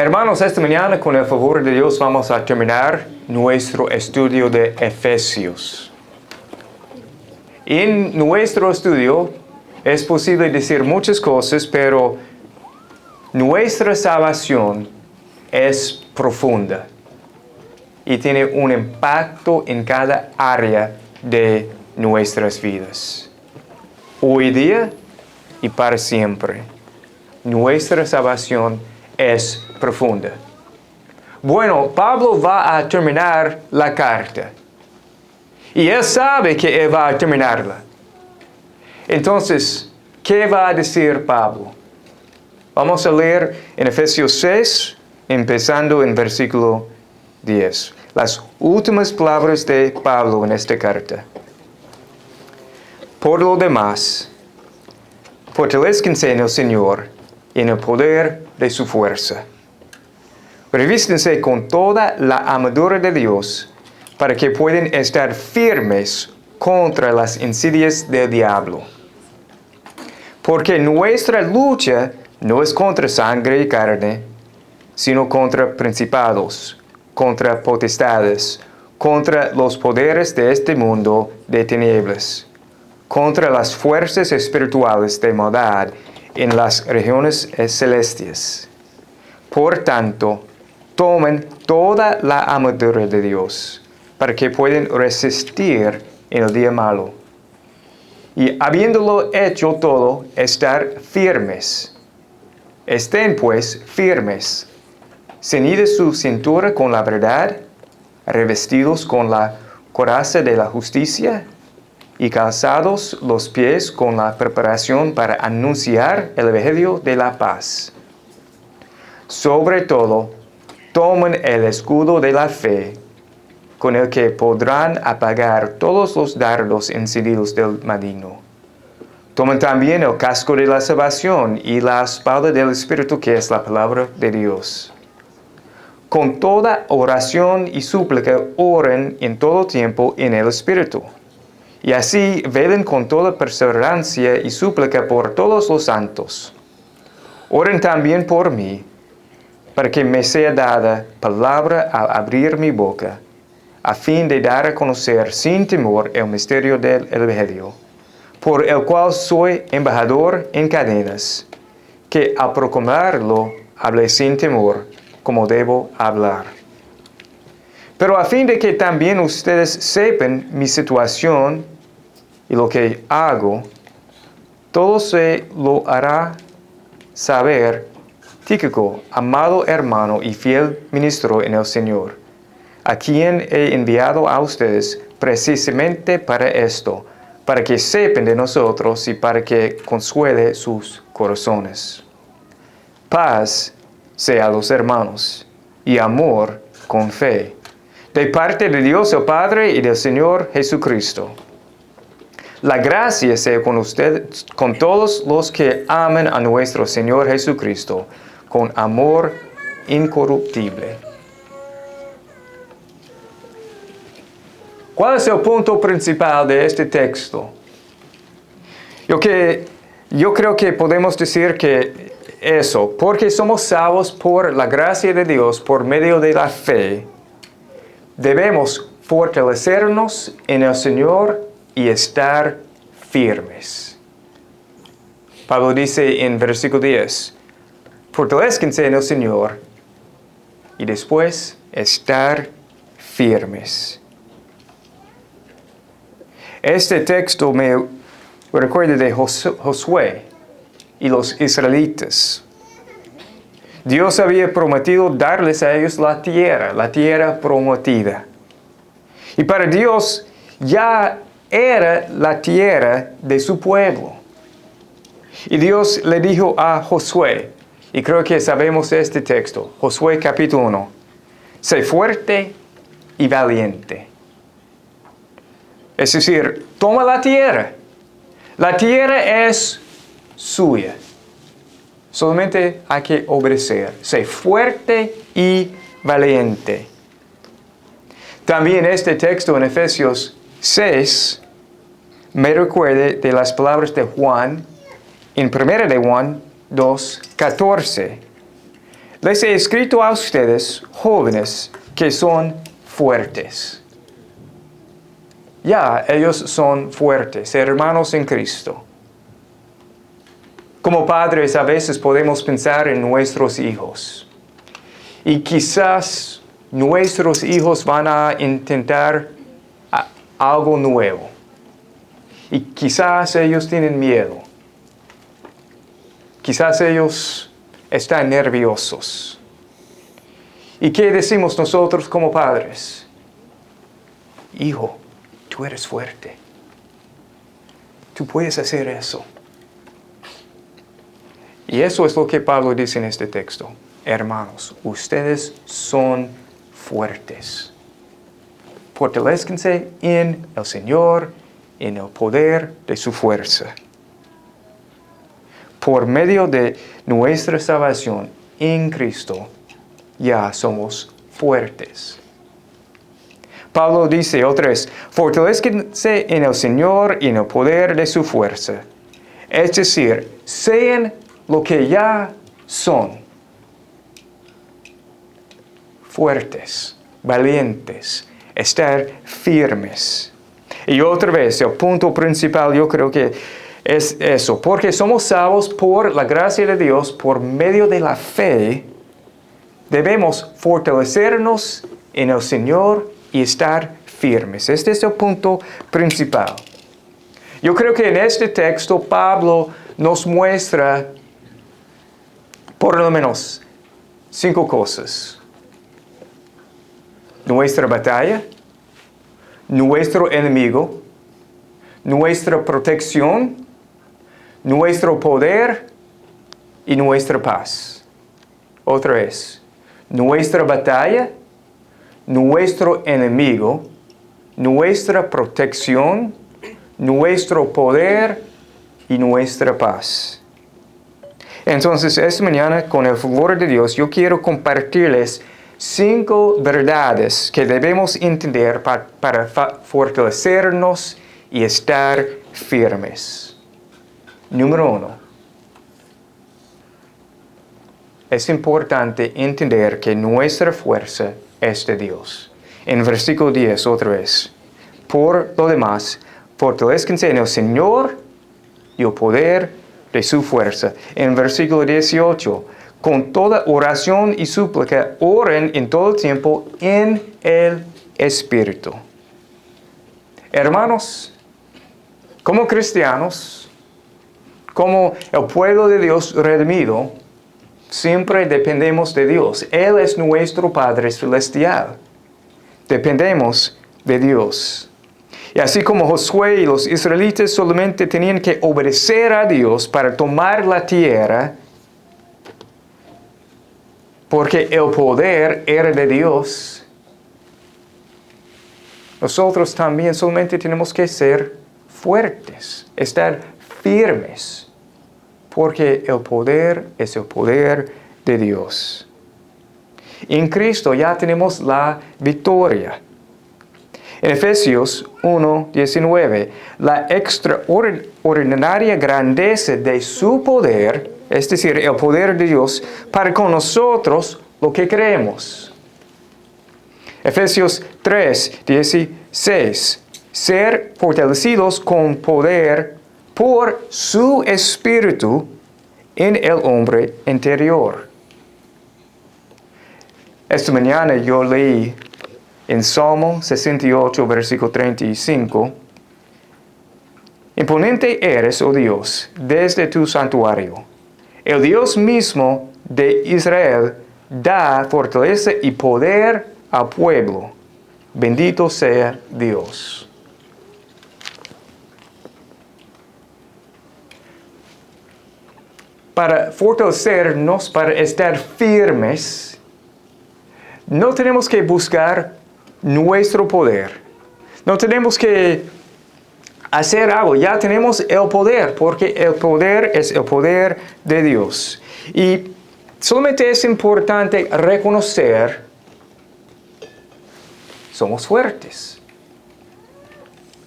Hermanos, esta mañana con el favor de Dios vamos a terminar nuestro estudio de Efesios. En nuestro estudio es posible decir muchas cosas, pero nuestra salvación es profunda y tiene un impacto en cada área de nuestras vidas. Hoy día y para siempre, nuestra salvación es profunda. Bueno, Pablo va a terminar la carta y él sabe que él va a terminarla. Entonces, ¿qué va a decir Pablo? Vamos a leer en Efesios 6, empezando en versículo 10. Las últimas palabras de Pablo en esta carta. Por lo demás, fortalezcanse en el Señor y en el poder de su fuerza. Revístense con toda la armadura de Dios para que puedan estar firmes contra las insidias del diablo. Porque nuestra lucha no es contra sangre y carne, sino contra principados, contra potestades, contra los poderes de este mundo de tinieblas, contra las fuerzas espirituales de maldad en las regiones celestes. Por tanto, tomen toda la armadura de Dios, para que puedan resistir en el día malo. Y habiéndolo hecho todo, estar firmes. Estén pues firmes, ceñidos su cintura con la verdad, revestidos con la coraza de la justicia, y calzados los pies con la preparación para anunciar el evangelio de la paz. Sobre todo, tomen el escudo de la fe, con el que podrán apagar todos los dardos encendidos del maligno. Tomen también el casco de la salvación y la espada del Espíritu, que es la palabra de Dios. Con toda oración y súplica oren en todo tiempo en el Espíritu. Y así velen con toda perseverancia y súplica por todos los santos. Oren también por mí, para que me sea dada palabra al abrir mi boca, a fin de dar a conocer sin temor el misterio del Evangelio, por el cual soy embajador en cadenas, que al proclamarlo hable sin temor, como debo hablar. Pero a fin de que también ustedes sepan mi situación y lo que hago, todo se lo hará saber Tíquico, amado hermano y fiel ministro en el Señor, a quien he enviado a ustedes precisamente para esto, para que sepan de nosotros y para que consuele sus corazones. Paz sea a los hermanos y amor con fe, de parte de Dios el Padre y del Señor Jesucristo. La gracia sea con usted, con todos los que aman a nuestro Señor Jesucristo, con amor incorruptible. ¿Cuál es el punto principal de este texto? Yo creo que podemos decir que eso, porque somos salvos por la gracia de Dios, por medio de la fe, debemos fortalecernos en el Señor y estar firmes. Pablo dice en versículo 10, fortalezcanse en el Señor y después estar firmes. Este texto me recuerda de Josué y los israelitas. Dios había prometido darles a ellos la tierra prometida. Y para Dios ya era la tierra de su pueblo. Y Dios le dijo a Josué, y creo que sabemos este texto, Josué capítulo 1, sé fuerte y valiente. Es decir, toma la tierra. La tierra es suya. Solamente hay que obedecer. Sé fuerte y valiente. También este texto en Efesios 6 me recuerda de las palabras de Juan en 1 de Juan 2:14. les he escrito a ustedes, jóvenes, que son fuertes. Ya, ellos son fuertes, hermanos en Cristo. Como padres a veces podemos pensar en nuestros hijos. Y quizás nuestros hijos van a intentar algo nuevo. Y quizás ellos tienen miedo. Quizás ellos están nerviosos. ¿Y qué decimos nosotros como padres? Hijo, tú eres fuerte. Tú puedes hacer eso. Y eso es lo que Pablo dice en este texto. Hermanos, ustedes son fuertes. Fortalezcanse en el Señor, en el poder de su fuerza. Por medio de nuestra salvación en Cristo, ya somos fuertes. Pablo dice otra vez, fortalezcanse en el Señor y en el poder de su fuerza. Es decir, sean lo que ya son. Fuertes, valientes, estar firmes. Y otra vez, el punto principal yo creo que es eso, porque somos salvos por la gracia de Dios, por medio de la fe, debemos fortalecernos en el Señor y estar firmes. Este es el punto principal. Yo creo que en este texto Pablo nos muestra por lo menos 5 cosas. Nuestra batalla, nuestro enemigo, nuestra protección, nuestro poder y nuestra paz. Otra vez, nuestra batalla, nuestro enemigo, nuestra protección, nuestro poder y nuestra paz. Entonces, esta mañana, con el favor de Dios, yo quiero compartirles 5 verdades que debemos entender para fortalecernos y estar firmes. Número 1. Es importante entender que nuestra fuerza es de Dios. En versículo 10, otra vez. Por lo demás, fortalezcanse en el Señor y el poder de su fuerza. En versículo 18, con toda oración y súplica, oren en todo el tiempo en el Espíritu. Hermanos, como cristianos, como el pueblo de Dios redimido, siempre dependemos de Dios. Él es nuestro Padre Celestial. Dependemos de Dios. Y así como Josué y los israelitas solamente tenían que obedecer a Dios para tomar la tierra, porque el poder era de Dios, nosotros también solamente tenemos que ser fuertes, estar firmes, porque el poder es el poder de Dios. En Cristo ya tenemos la victoria. En Efesios 1:19, la extraordinaria grandeza de su poder, es decir, el poder de Dios, para con nosotros lo que creemos. Efesios 3:16, ser fortalecidos con poder por su Espíritu en el hombre interior. Esta mañana yo leí en Salmo 68, versículo 35, imponente eres, oh Dios, desde tu santuario. El Dios mismo de Israel da fortaleza y poder al pueblo. Bendito sea Dios. Para fortalecernos, para estar firmes, no tenemos que buscar nuestro poder. No tenemos que hacer algo. Ya tenemos el poder, porque el poder es el poder de Dios. Y solamente es importante reconocer, somos fuertes.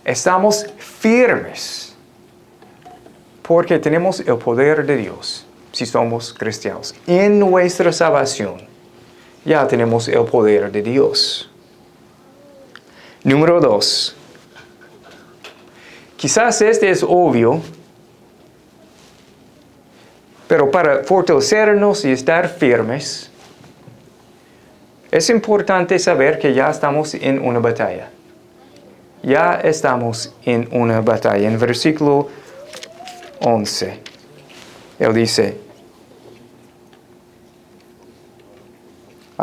Estamos firmes, porque tenemos el poder de Dios. si somos cristianos. En nuestra salvación ya tenemos el poder de Dios. Número 2. Quizás este es obvio, pero para fortalecernos y estar firmes, es importante saber que ya estamos en una batalla. Ya estamos en una batalla. En versículo 11, él dice,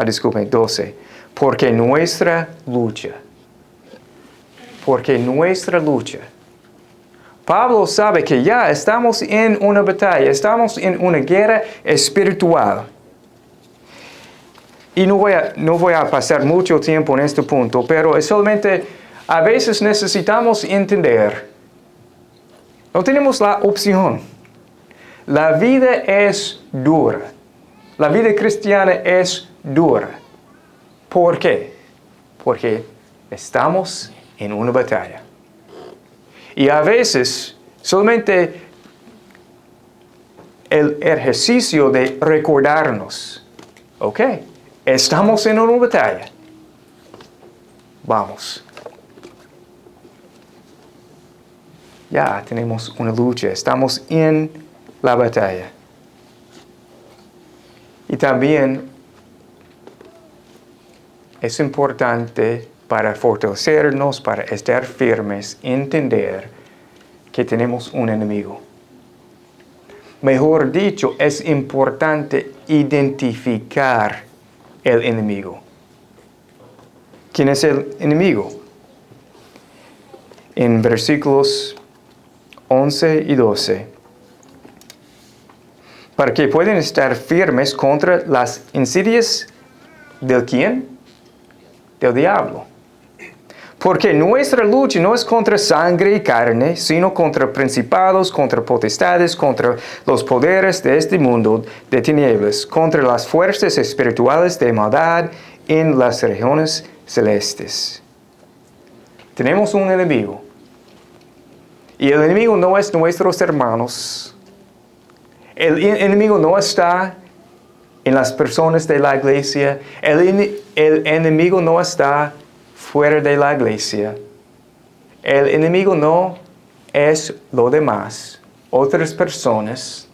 disculpen, 12, porque nuestra lucha, Pablo sabe que ya estamos en una batalla, estamos en una guerra espiritual. Y no voy a pasar mucho tiempo en este punto, pero es solamente a veces necesitamos entender. No tenemos la opción. La vida es dura. La vida cristiana es dura. ¿Por qué? Porque estamos en una batalla. Y a veces solamente el ejercicio de recordarnos, ok, estamos en una batalla. Vamos. Ya tenemos una lucha, estamos en la batalla. Y también es importante para fortalecernos, para estar firmes, entender que tenemos un enemigo. Mejor dicho, es importante identificar el enemigo. ¿Quién es el enemigo? En versículos 11 y 12. Para que puedan estar firmes contra las insidias ¿del quién? Del diablo. Porque nuestra lucha no es contra sangre y carne, sino contra principados, contra potestades, contra los poderes de este mundo de tinieblas, contra las fuerzas espirituales de maldad en las regiones celestes. Tenemos un enemigo. Y el enemigo no es nuestros hermanos. El enemigo no está en las personas de la iglesia. El enemigo no está fuera de la iglesia. El enemigo no es lo demás, otras personas.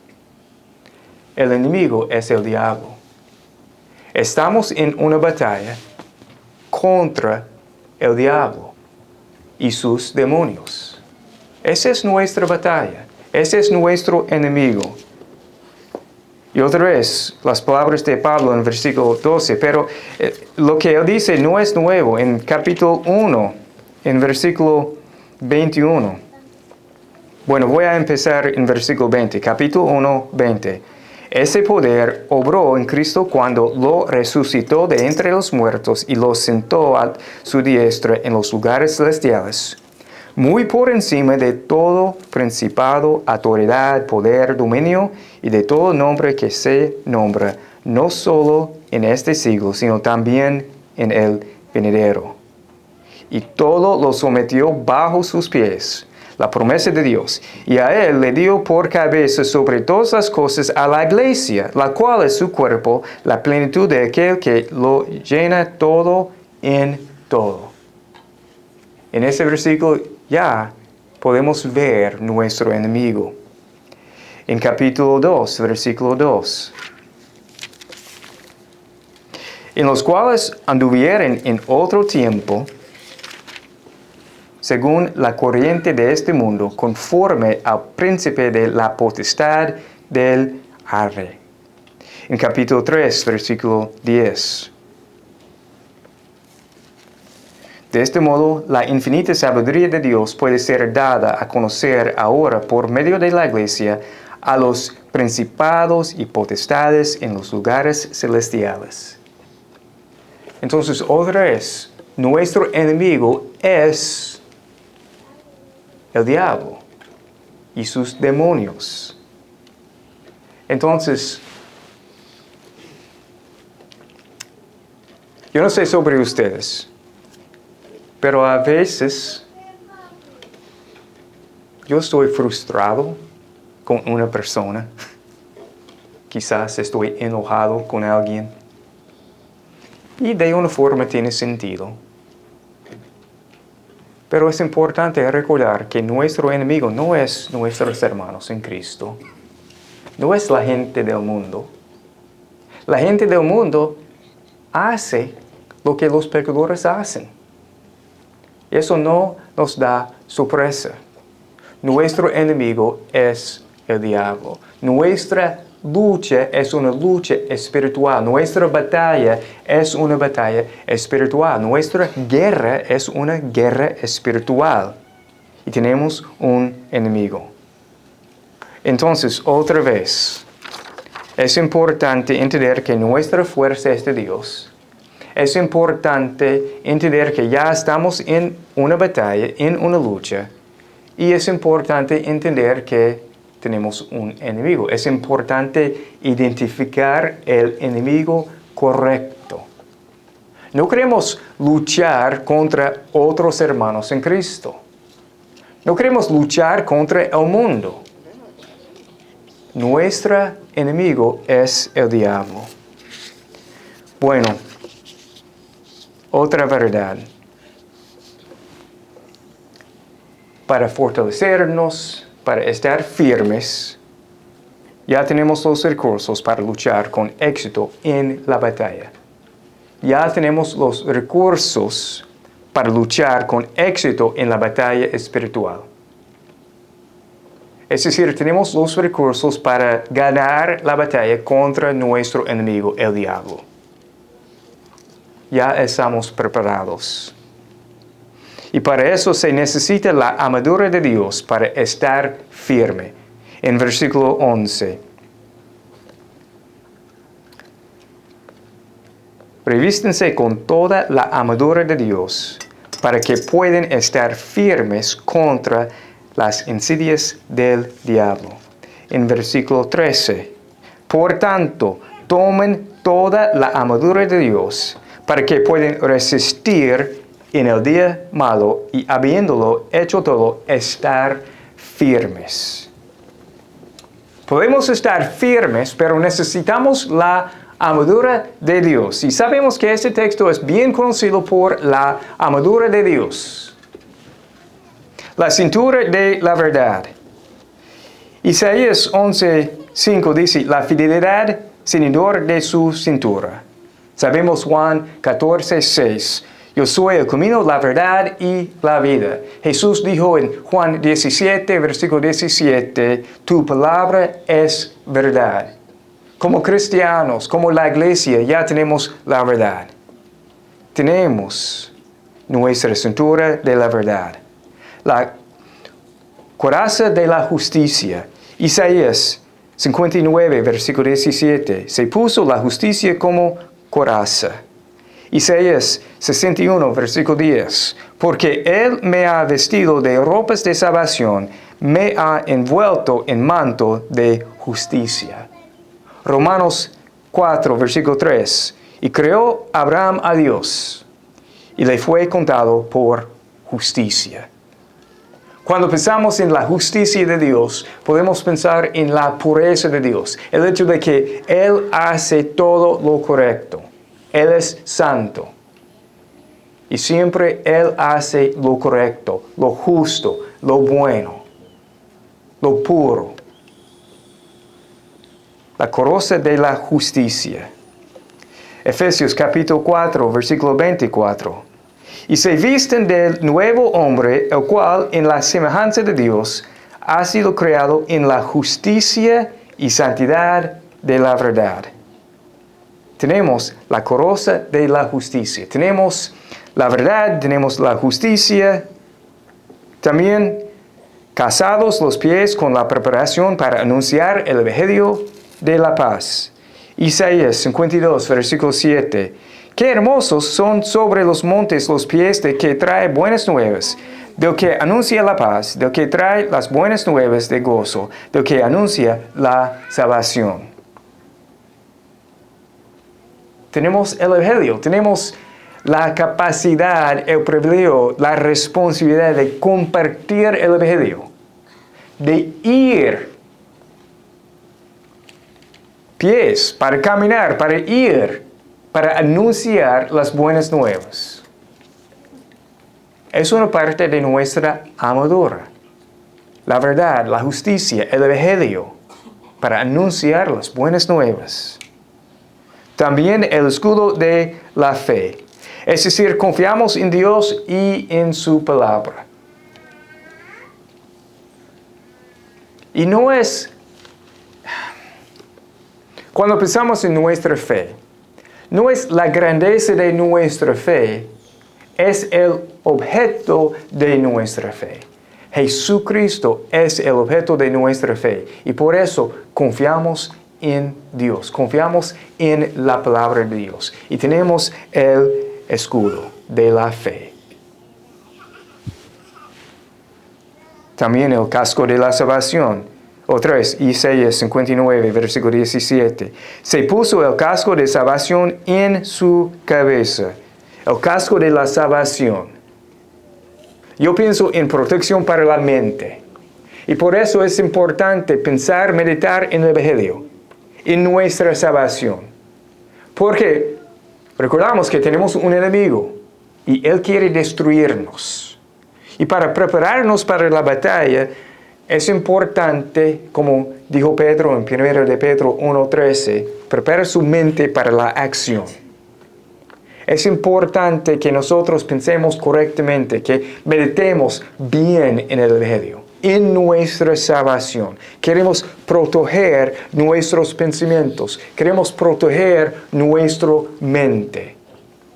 El enemigo es el diablo. Estamos en una batalla contra el diablo y sus demonios. Esa es nuestra batalla. Ese es nuestro enemigo. Y otra vez, las palabras de Pablo en versículo 12, pero lo que él dice no es nuevo. En capítulo 1, en versículo 21. Bueno, voy a empezar en versículo 20, capítulo 1, 20. Ese poder obró en Cristo cuando lo resucitó de entre los muertos y lo sentó a su diestra en los lugares celestiales, muy por encima de todo principado, autoridad, poder, dominio y de todo nombre que se nombra, no solo en este siglo, sino también en el venidero. Y todo lo sometió bajo sus pies, la promesa de Dios, y a él le dio por cabeza sobre todas las cosas a la iglesia, la cual es su cuerpo, la plenitud de aquel que lo llena todo en todo. En ese versículo ya podemos ver nuestro enemigo. En capítulo 2, versículo 2. En los cuales anduvieren en otro tiempo, según la corriente de este mundo, conforme al príncipe de la potestad del aire. En capítulo 3, versículo 10. De este modo, la infinita sabiduría de Dios puede ser dada a conocer ahora por medio de la iglesia a los principados y potestades en los lugares celestiales. Entonces, otra vez, nuestro enemigo es el diablo y sus demonios. Entonces, yo no sé sobre ustedes, pero a veces yo estoy frustrado con una persona Quizás estoy enojado con alguien. Y de una forma tiene sentido. Pero es importante recordar que nuestro enemigo no es nuestros hermanos en Cristo. No es la gente del mundo. La gente del mundo hace lo que los pecadores hacen. Eso no nos da sorpresa. Nuestro enemigo es el diablo. Nuestra lucha es una lucha espiritual. Nuestra batalla es una batalla espiritual. Nuestra guerra es una guerra espiritual. Y tenemos un enemigo. Entonces, otra vez, es importante entender que nuestra fuerza es de Dios. Es importante entender que ya estamos en una batalla, en una lucha. Y es importante entender que tenemos un enemigo. Es importante identificar el enemigo correcto. No queremos luchar contra otros hermanos en Cristo. No queremos luchar contra el mundo. Nuestro enemigo es el diablo. Bueno, otra verdad. Para fortalecernos, para estar firmes, ya tenemos los recursos para luchar con éxito en la batalla. Ya tenemos los recursos para luchar con éxito en la batalla espiritual. Es decir, tenemos los recursos para ganar la batalla contra nuestro enemigo, el diablo. Ya estamos preparados. Y para eso se necesita la armadura de Dios para estar firme. En versículo 11. Revístense con toda la armadura de Dios para que puedan estar firmes contra las insidias del diablo. En versículo 13. Por tanto, tomen toda la armadura de Dios para que puedan resistir en el día malo y habiéndolo hecho todo, estar firmes. Podemos estar firmes, pero necesitamos la armadura de Dios. Y sabemos que este texto es bien conocido por la armadura de Dios. La cintura de la verdad. Isaías 11:5 dice, la fidelidad ceñidor de su cintura. Sabemos Juan 14:6. Yo soy el camino, la verdad y la vida. Jesús dijo en Juan 17, versículo 17, tu palabra es verdad. Como cristianos, como la iglesia, ya tenemos la verdad. Tenemos nuestra cintura de la verdad. La coraza de la justicia. Isaías 59, versículo 17, se puso la justicia como coraza. Isaías 61, versículo 10. Porque Él me ha vestido de ropas de salvación, me ha envuelto en manto de justicia. Romanos 4, versículo 3. Y creó Abraham a Dios, y le fue contado por justicia. Cuando pensamos en la justicia de Dios, podemos pensar en la pureza de Dios. El hecho de que Él hace todo lo correcto. Él es santo. Y siempre Él hace lo correcto, lo justo, lo bueno, lo puro. La coraza de la justicia. Efesios capítulo 4, versículo 24. Y se visten del nuevo hombre, el cual en la semejanza de Dios ha sido creado en la justicia y santidad de la verdad. Tenemos la coraza de la justicia. Tenemos la verdad, tenemos la justicia. También calzados los pies con la preparación para anunciar el evangelio de la paz. Isaías 52, versículo 7. Qué hermosos son sobre los montes los pies del que trae buenas nuevas, del que anuncia la paz, del que trae las buenas nuevas de gozo, del que anuncia la salvación. Tenemos el evangelio, tenemos la capacidad, el privilegio, la responsabilidad de compartir el evangelio, de ir pies para caminar, para ir, para anunciar las buenas nuevas. Es una parte de nuestra armadura. La verdad, la justicia, el evangelio, para anunciar las buenas nuevas. También el escudo de la fe. Es decir, confiamos en Dios y en su palabra. Y no es, cuando pensamos en nuestra fe, no es la grandeza de nuestra fe, es el objeto de nuestra fe. Jesucristo es el objeto de nuestra fe y por eso confiamos en Dios, confiamos en la palabra de Dios y tenemos el escudo de la fe. También el casco de la salvación. Otra vez, Isaías 59, versículo 17. Se puso el casco de salvación en su cabeza. El casco de la salvación. Yo pienso en protección para la mente. Y por eso es importante pensar, meditar en el Evangelio, en nuestra salvación. Porque recordamos que tenemos un enemigo y él quiere destruirnos. Y para prepararnos para la batalla, es importante, como dijo Pedro en 1 de Pedro 1:13, prepara su mente para la acción. Es importante que nosotros pensemos correctamente, que meditemos bien en el Evangelio, en nuestra salvación. Queremos proteger nuestros pensamientos, queremos proteger nuestra mente.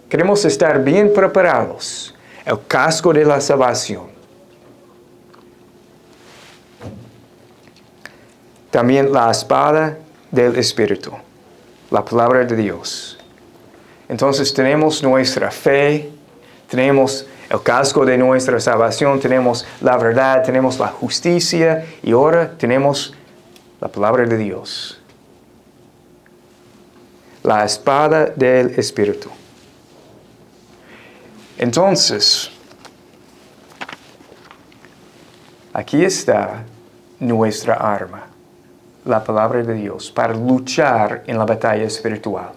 Queremos estar bien preparados. El casco de la salvación. También la espada del Espíritu, la palabra de Dios. Entonces tenemos nuestra fe, tenemos el casco de nuestra salvación, tenemos la verdad, tenemos la justicia y ahora tenemos la palabra de Dios. La espada del Espíritu. Entonces, aquí está nuestra arma, la palabra de Dios, para luchar en la batalla espiritual.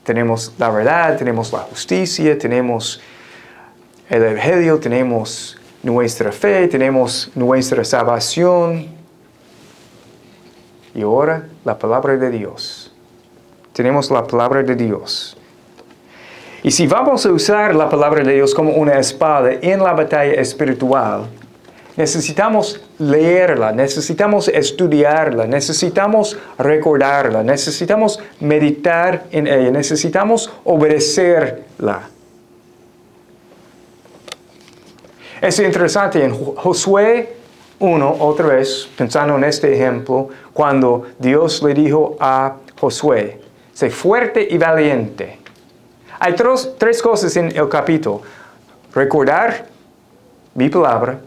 Tenemos la verdad, tenemos la justicia, tenemos el evangelio, tenemos nuestra fe, tenemos nuestra salvación. Y ahora la palabra de Dios. Tenemos la palabra de Dios. Y si vamos a usar la palabra de Dios como una espada en la batalla espiritual, necesitamos leerla, necesitamos estudiarla, necesitamos recordarla, necesitamos meditar en ella, necesitamos obedecerla. Es interesante en Josué 1, otra vez, pensando en este ejemplo, cuando Dios le dijo a Josué, sé fuerte y valiente. Hay tres cosas en el capítulo. Recordar mi palabra,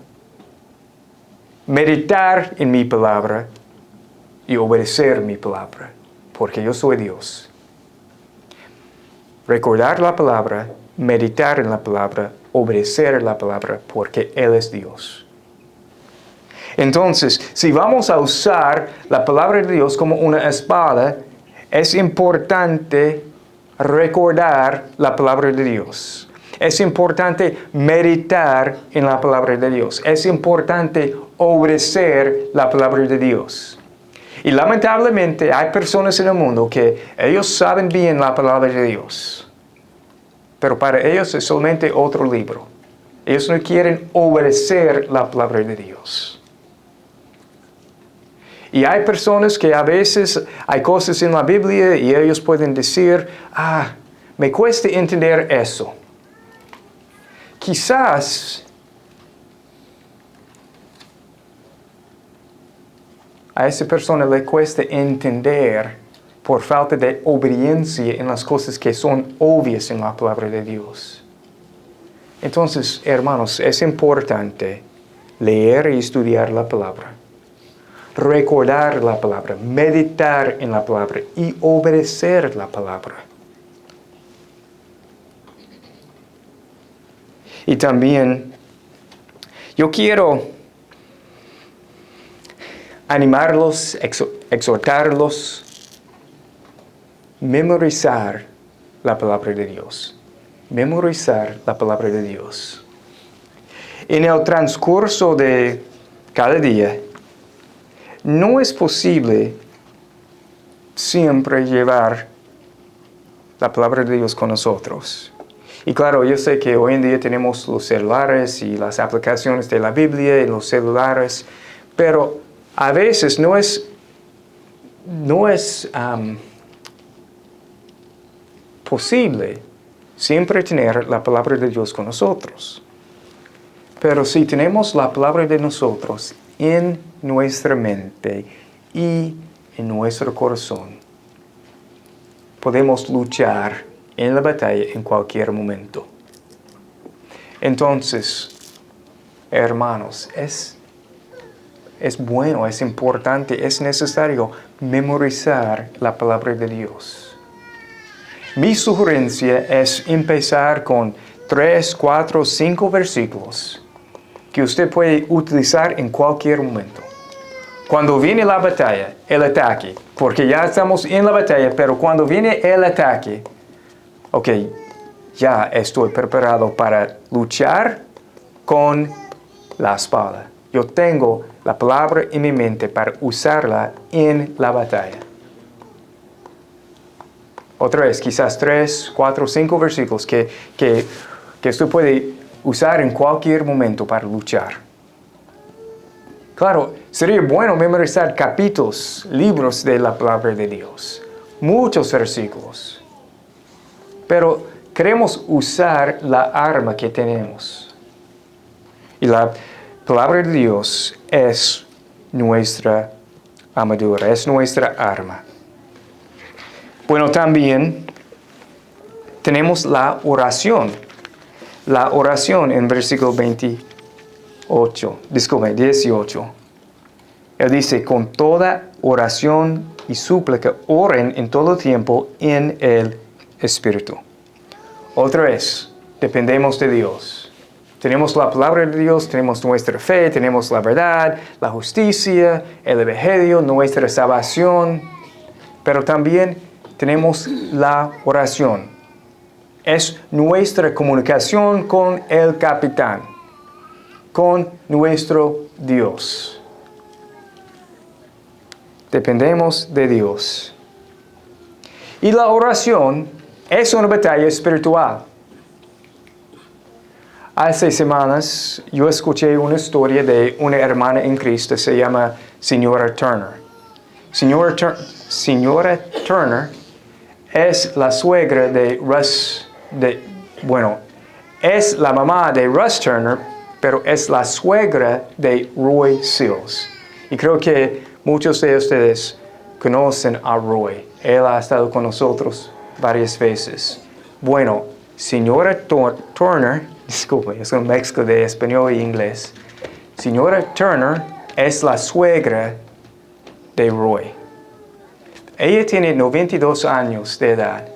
meditar en mi palabra y obedecer mi palabra, porque yo soy Dios. Recordar la palabra, meditar en la palabra, obedecer la palabra, porque Él es Dios. Entonces, si vamos a usar la palabra de Dios como una espada, es importante recordar la palabra de Dios. Es importante meditar en la palabra de Dios. Es importante obedecer la palabra de Dios. Y lamentablemente hay personas en el mundo que ellos saben bien la palabra de Dios. Pero para ellos es solamente otro libro. Ellos no quieren obedecer la palabra de Dios. Y hay personas que a veces hay cosas en la Biblia y ellos pueden decir, me cuesta entender eso. Quizás a esa persona le cuesta entender por falta de obediencia en las cosas que son obvias en la palabra de Dios. Entonces, hermanos, es importante leer y estudiar la palabra. Recordar la palabra, meditar en la palabra y obedecer la palabra. Y también yo quiero animarlos, exhortarlos, memorizar la palabra de Dios. Memorizar la palabra de Dios. En el transcurso de cada día, no es posible siempre llevar la palabra de Dios con nosotros. Y claro, yo sé que hoy en día tenemos los celulares y las aplicaciones de la Biblia en los celulares, pero a veces no es posible siempre tener la palabra de Dios con nosotros. Pero si tenemos la palabra de nosotros en nuestra mente y en nuestro corazón, podemos luchar en la batalla en cualquier momento. Entonces, hermanos, es bueno, es importante, es necesario memorizar la palabra de Dios. Mi sugerencia es empezar con 3, 4, 5 versículos que usted puede utilizar en cualquier momento. Cuando viene la batalla, el ataque, porque ya estamos en la batalla, pero cuando viene el ataque, ok, ya estoy preparado para luchar con la espada. Yo tengo la palabra en mi mente para usarla en la batalla. Otra vez, quizás 3, 4, 5 versículos que usted puede usar en cualquier momento para luchar. Claro, sería bueno memorizar capítulos, libros de la palabra de Dios. Muchos versículos. Pero queremos usar la arma que tenemos. Y la palabra de Dios es nuestra armadura, es nuestra arma. Bueno, también tenemos la oración. La oración en versículo 18. Él dice, con toda oración y súplica, oren en todo tiempo en el Espíritu. Otra vez, dependemos de Dios. Tenemos la palabra de Dios, tenemos nuestra fe, tenemos la verdad, la justicia, el evangelio, nuestra salvación, pero también tenemos la oración. Es nuestra comunicación con el capitán, con nuestro Dios. Dependemos de Dios. Y la oración es una batalla espiritual. Hace semanas yo escuché una historia de una hermana en Cristo, se llama Señora Turner. Señora Turner es la suegra de es la mamá de Russ Turner, pero es la suegra de Roy Seals. Y creo que muchos de ustedes conocen a Roy. Él ha estado con nosotros varias veces. Bueno, Señora Turner, disculpe, es una mezcla de español e inglés. Señora Turner es la suegra de Roy. Ella tiene 92 años de edad.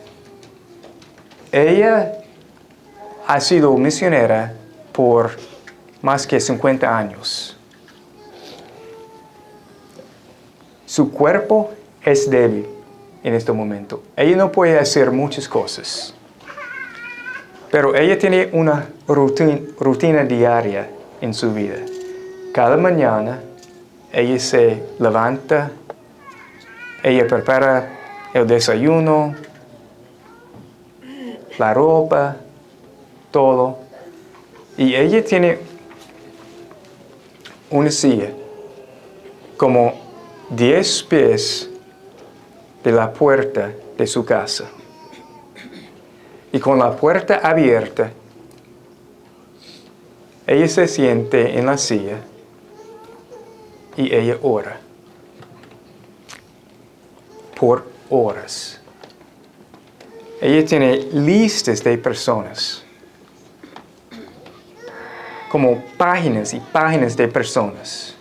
Ella ha sido misionera por más que 50 años. Su cuerpo es débil en este momento. Ella no puede hacer muchas cosas. Pero ella tiene una rutina diaria en su vida. Cada mañana ella se levanta, ella prepara el desayuno, la ropa, todo. Y ella tiene una silla como 10 pies de la puerta de su casa. Y con la puerta abierta, ella se siente en la silla y ella ora por horas. Ella tiene listas de personas, como páginas y páginas de personas.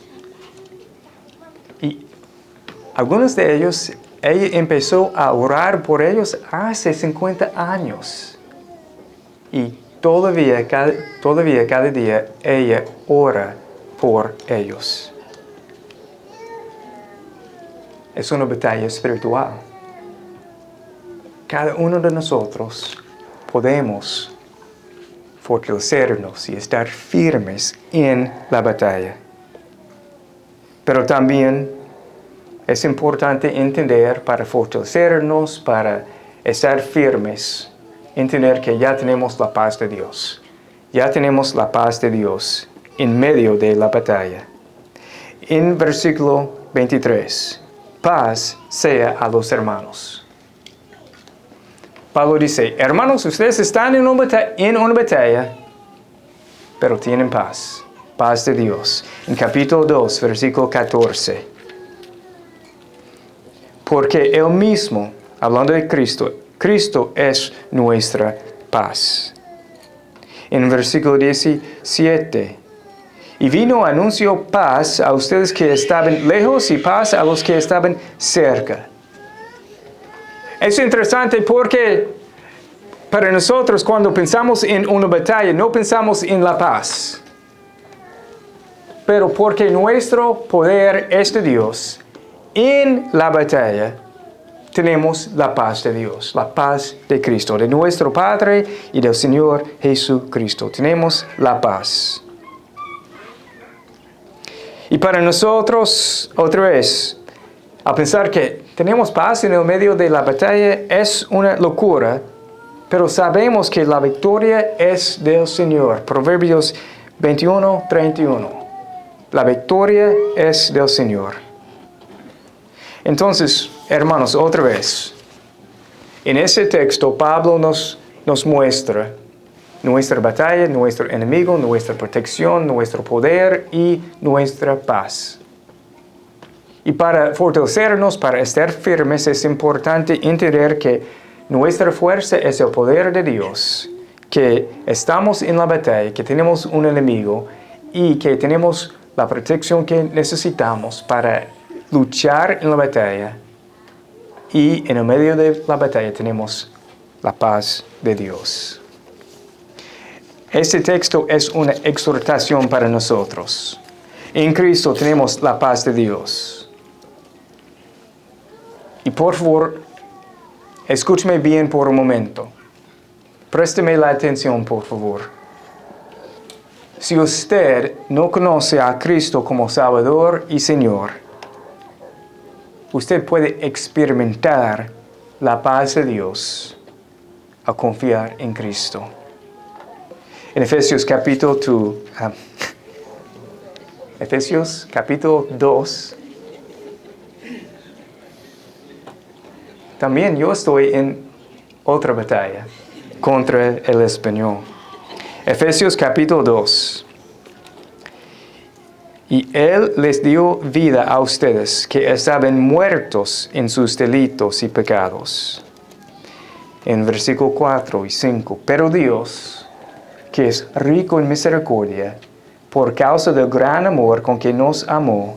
Y algunos de ellos, ella empezó a orar por ellos hace 50 años. Y todavía cada día, ella ora por ellos. es una batalla espiritual. Cada uno de nosotros podemos fortalecernos y estar firmes en la batalla. Pero también es importante entender, para fortalecernos, para estar firmes, entender que ya tenemos la paz de Dios. Ya tenemos la paz de Dios en medio de la batalla. En versículo 23, paz sea a los hermanos. Pablo dice, hermanos, ustedes están en una batalla, pero tienen paz. Paz de Dios. En capítulo 2, versículo 14. Porque Él mismo, hablando de Cristo, Cristo es nuestra paz. En versículo 17. Y vino, anunció paz a ustedes que estaban lejos y paz a los que estaban cerca. Es interesante porque para nosotros cuando pensamos en una batalla no pensamos en la paz. Pero porque nuestro poder es de Dios, en la batalla tenemos la paz de Dios, la paz de Cristo, de nuestro Padre y del Señor Jesucristo. Tenemos la paz. Y para nosotros, otra vez, al pensar que tenemos paz en el medio de la batalla es una locura, pero sabemos que la victoria es del Señor. Proverbios 21, 31. La victoria es del Señor. Entonces, hermanos, otra vez, en ese texto Pablo nos muestra nuestra batalla, nuestro enemigo, nuestra protección, nuestro poder y nuestra paz. Y para fortalecernos, para estar firmes, es importante entender que nuestra fuerza es el poder de Dios, que estamos en la batalla, que tenemos un enemigo y que tenemos la protección que necesitamos para luchar en la batalla. Y en el medio de la batalla tenemos la paz de Dios. Este texto es una exhortación para nosotros. En Cristo tenemos la paz de Dios. Y por favor, escúcheme bien por un momento. Présteme la atención, por favor. Si usted no conoce a Cristo como Salvador y Señor, usted puede experimentar la paz de Dios al confiar en Cristo. En Efesios capítulo 2, también yo estoy en otra batalla contra el español. Efesios capítulo 2. Y Él les dio vida a ustedes que estaban muertos en sus delitos y pecados. En versículo 4 y 5. Pero Dios, que es rico en misericordia, por causa del gran amor con que nos amó,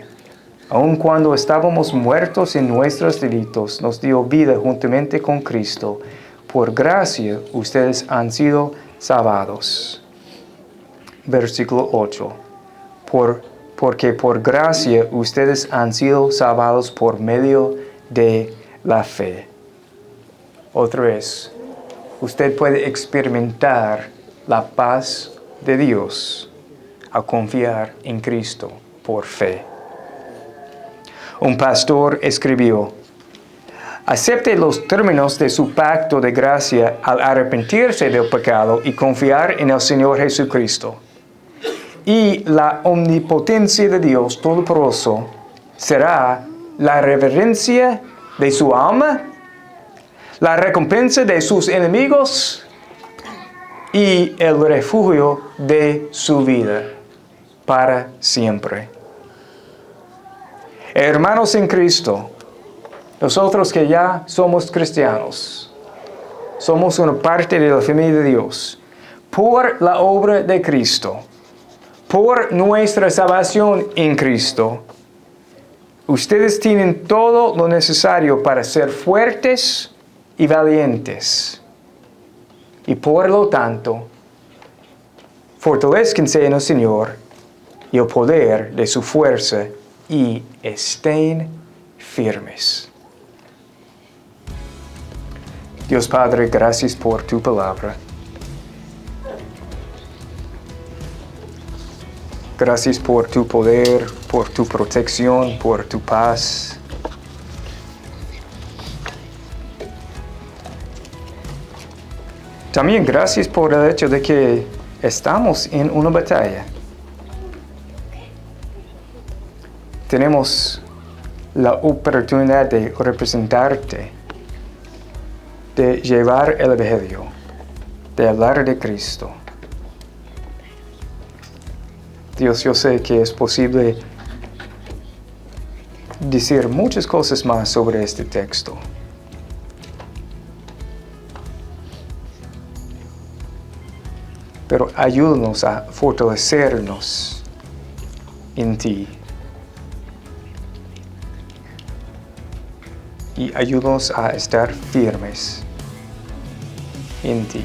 aun cuando estábamos muertos en nuestros delitos, nos dio vida juntamente con Cristo. Por gracia ustedes han sido salvados. Versículo 8. Porque por gracia ustedes han sido salvados por medio de la fe. Otra vez, usted puede experimentar la paz de Dios al confiar en Cristo por fe. Un pastor escribió: acepte los términos de su pacto de gracia al arrepentirse del pecado y confiar en el Señor Jesucristo. Y la omnipotencia de Dios Todopoderoso será la reverencia de su alma, la recompensa de sus enemigos y el refugio de su vida para siempre. Hermanos en Cristo, nosotros que ya somos cristianos, somos una parte de la familia de Dios, por la obra de Cristo, por nuestra salvación en Cristo, ustedes tienen todo lo necesario para ser fuertes y valientes. Y por lo tanto, fortalezcanse en el Señor y el poder de su fuerza y estén firmes. Dios Padre, gracias por tu palabra. Gracias por tu poder, por tu protección, por tu paz. También gracias por el hecho de que estamos en una batalla. Tenemos la oportunidad de representarte, de llevar el Evangelio, de hablar de Cristo. Dios, yo sé que es posible decir muchas cosas más sobre este texto. Pero ayúdanos a fortalecernos en ti. Y ayúdanos a estar firmes en ti.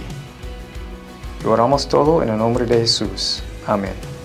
Y oramos todo en el nombre de Jesús. Amén.